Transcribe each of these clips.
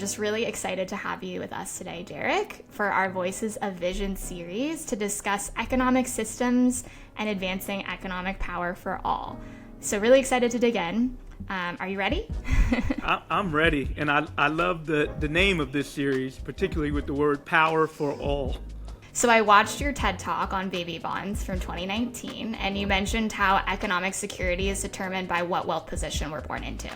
just really excited to have you with us today, Darrick, for our Voices of Vision series to discuss economic systems and advancing economic power for all. So really excited to dig in. Are you ready? I'm ready, and I love the name of this series, particularly with the word power for all. So I watched your TED Talk on baby bonds from 2019, and you mentioned how economic security is determined by what wealth position we're born into.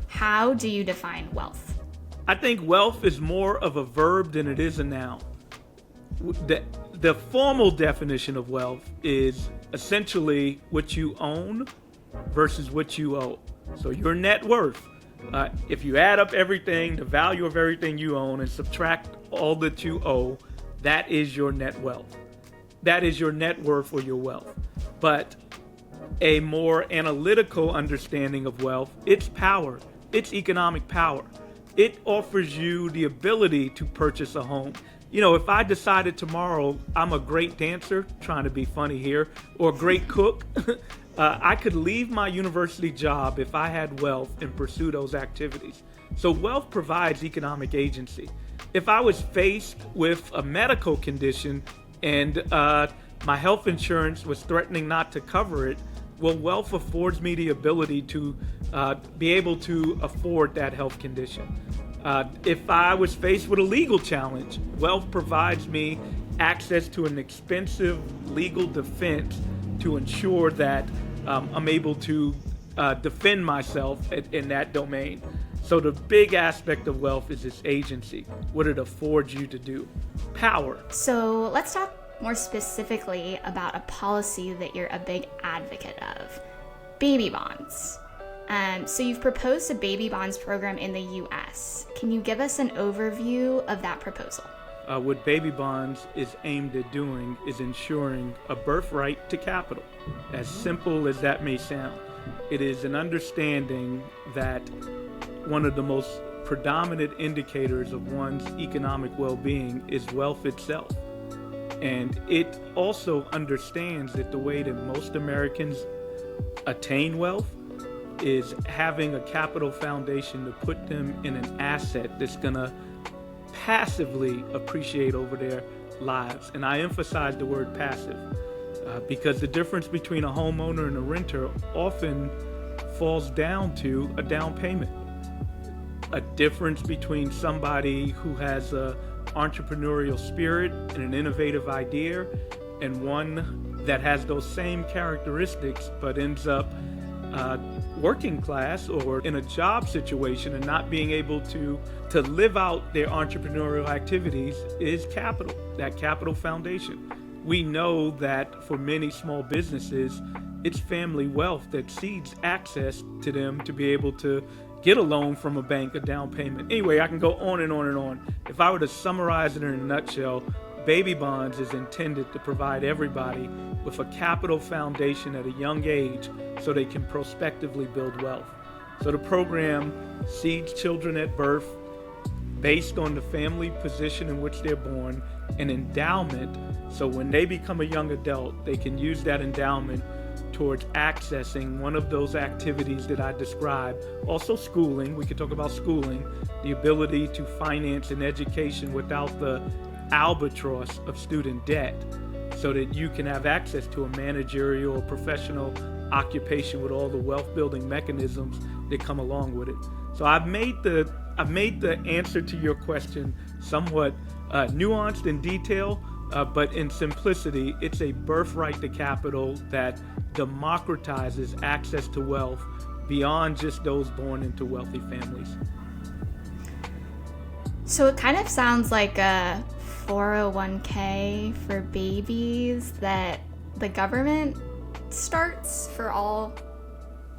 How do you define wealth? I think wealth is more of a verb than it is a noun. The formal definition of wealth is essentially what you own versus what you owe. So your net worth, if you add up everything, the value of everything you own, and subtract all that you owe, that is your net wealth. That is your net worth or your wealth. But a more analytical understanding of wealth, it's power, it's economic power. It offers you the ability to purchase a home. You know, if I decided tomorrow I'm a great dancer, trying to be funny here, or a great cook, I could leave my university job if I had wealth and pursue those activities. So wealth provides economic agency. If I was faced with a medical condition and my health insurance was threatening not to cover it, well, wealth affords me the ability to be able to afford that health condition. If I was faced with a legal challenge, wealth provides me access to an expensive legal defense to ensure that I'm able to defend myself in that domain. So the big aspect of wealth is its agency, what it affords you to do. Power. So let's talk more specifically about a policy that you're a big advocate of, baby bonds. So you've proposed a baby bonds program in the U.S. Can you give us an overview of that proposal? What baby bonds is aimed at doing is ensuring a birthright to capital. As simple as that may sound, it is an understanding that one of the most predominant indicators of one's economic well-being is wealth itself. And it also understands that the way that most Americans attain wealth is having a capital foundation to put them in an asset that's going to passively appreciate over their lives. And I emphasize the word passive because the difference between a homeowner and a renter often falls down to a down payment. A difference between somebody who has an entrepreneurial spirit and an innovative idea and one that has those same characteristics but ends up working class or in a job situation and not being able to live out their entrepreneurial activities is capital, that capital foundation. We know that for many small businesses, it's family wealth that seeds access to them to be able to get a loan from a bank, a down payment. Anyway, I can go on and on and on. If I were to summarize it in a nutshell, baby bonds is intended to provide everybody with a capital foundation at a young age so they can prospectively build wealth. So the program seeds children at birth based on the family position in which they're born, an endowment, so when they become a young adult, they can use that endowment towards accessing one of those activities that I described. Also schooling, we could talk about schooling, the ability to finance an education without the albatross of student debt so that you can have access to a managerial or professional occupation with all the wealth building mechanisms that come along with it. So I've made the answer to your question somewhat nuanced in detail, but in simplicity, it's a birthright to capital that democratizes access to wealth beyond just those born into wealthy families. So it kind of sounds like a 401k for babies that the government starts for all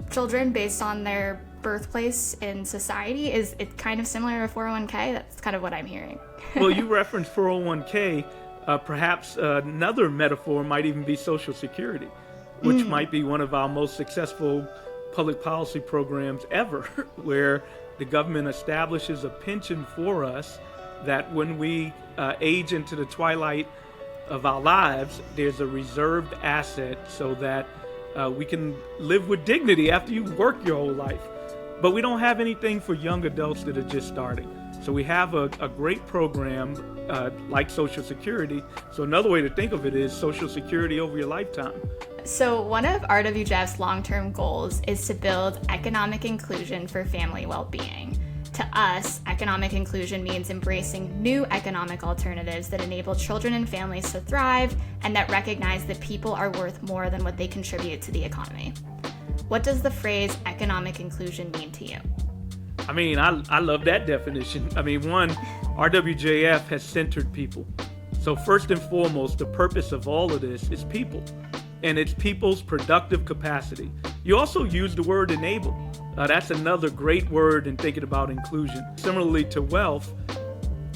children based on their birthplace in society. Is it kind of similar to a 401k? That's kind of what I'm hearing. Well, you referenced 401k. Perhaps another metaphor might even be Social Security, which might be one of our most successful public policy programs ever, where the government establishes a pension for us that when we age into the twilight of our lives, there's a reserved asset so that we can live with dignity after you've worked your whole life. But we don't have anything for young adults that are just starting. So we have a great program like Social Security. So another way to think of it is Social Security over your lifetime. So one of RWJF's long-term goals is to build economic inclusion for family well-being. To us, economic inclusion means embracing new economic alternatives that enable children and families to thrive and that recognize that people are worth more than what they contribute to the economy. What does the phrase economic inclusion mean to you? I mean, I love that definition. I mean, one, RWJF has centered people. So first and foremost, the purpose of all of this is people, and it's people's productive capacity. You also use the word enable. That's another great word in thinking about inclusion. Similarly to wealth,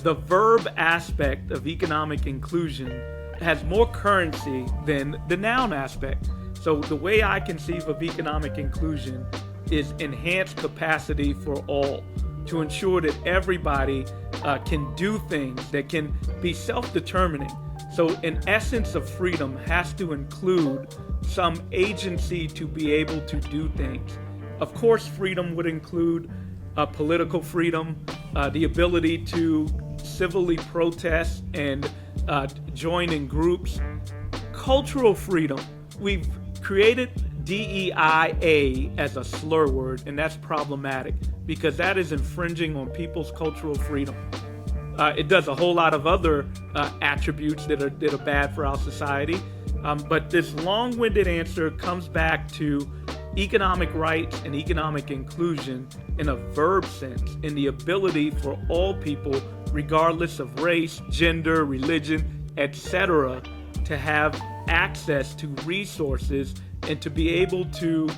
the verb aspect of economic inclusion has more currency than the noun aspect. So the way I conceive of economic inclusion is enhanced capacity for all, to ensure that everybody can do things, that can be self-determining. So an essence of freedom has to include some agency to be able to do things. Of course, freedom would include political freedom, the ability to civilly protest and join in groups. Cultural freedom. We've created DEIA as a slur word, and that's problematic because that is infringing on people's cultural freedom. It does a whole lot of other attributes that are bad for our society. But this long-winded answer comes back to economic rights and economic inclusion in a verb sense, in the ability for all people, regardless of race, gender, religion, etc., to have access to resources and to be able to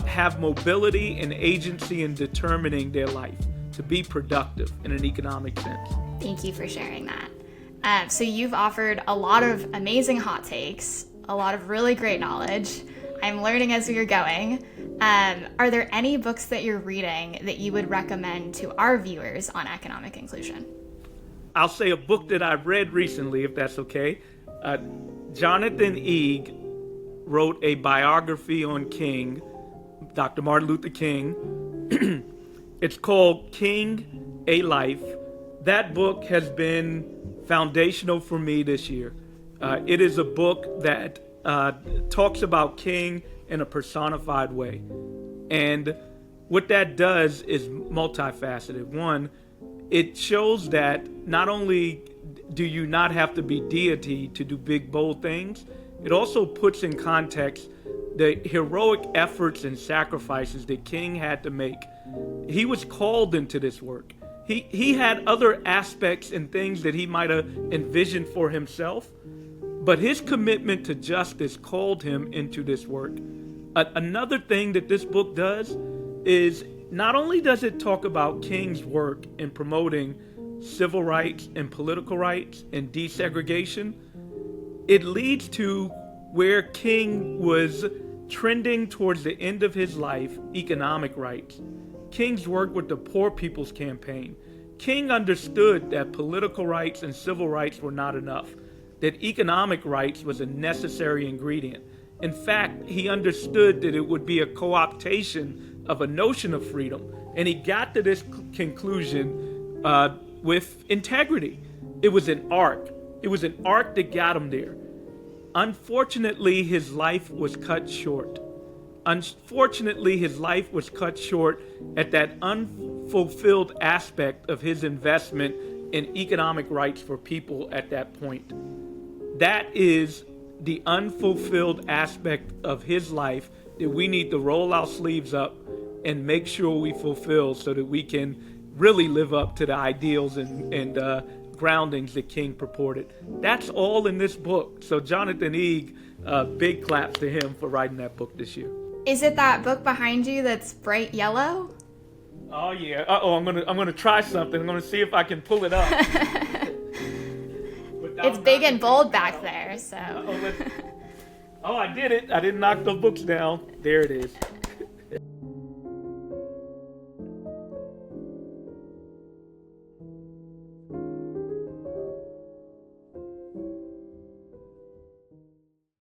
have mobility and agency in determining their life, to be productive in an economic sense. Thank you for sharing that. So you've offered a lot of amazing hot takes, a lot of really great knowledge. I'm learning as we're going. Are there any books that you're reading that you would recommend to our viewers on economic inclusion? I'll say a book that I've read recently, if that's okay. Jonathan Eig wrote a biography on King, Dr. Martin Luther King. It's called King, A Life. That book has been foundational for me this year. It is a book that talks about King in a personified way. And what that does is multifaceted. One, it shows that not only do you not have to be deity to do big, bold things, it also puts in context the heroic efforts and sacrifices that King had to make. He was called into this work. He had other aspects and things that he might have envisioned for himself, but his commitment to justice called him into this work. Another thing that this book does is not only does it talk about King's work in promoting civil rights and political rights and desegregation, it leads to where King was trending towards the end of his life, economic rights. King's work with the Poor People's Campaign. King understood that political rights and civil rights were not enough, that economic rights was a necessary ingredient. In fact, he understood that it would be a co-optation of a notion of freedom, and he got to this conclusion with integrity. It was an arc. It was an arc that got him there. Unfortunately, his life was cut short. Unfortunately, his life was cut short at that unfulfilled aspect of his investment in economic rights for people at that point. That is the unfulfilled aspect of his life that we need to roll our sleeves up and make sure we fulfill so that we can really live up to the ideals and groundings that King purported. That's all in this book. So Jonathan Eig, big claps to him for writing that book this year. Is it that book behind you that's bright yellow? Oh yeah. I'm gonna try something. I'm gonna see if I can pull it up. It's big and bold back there, so. Oh, I did it. I didn't knock the books down. There it is.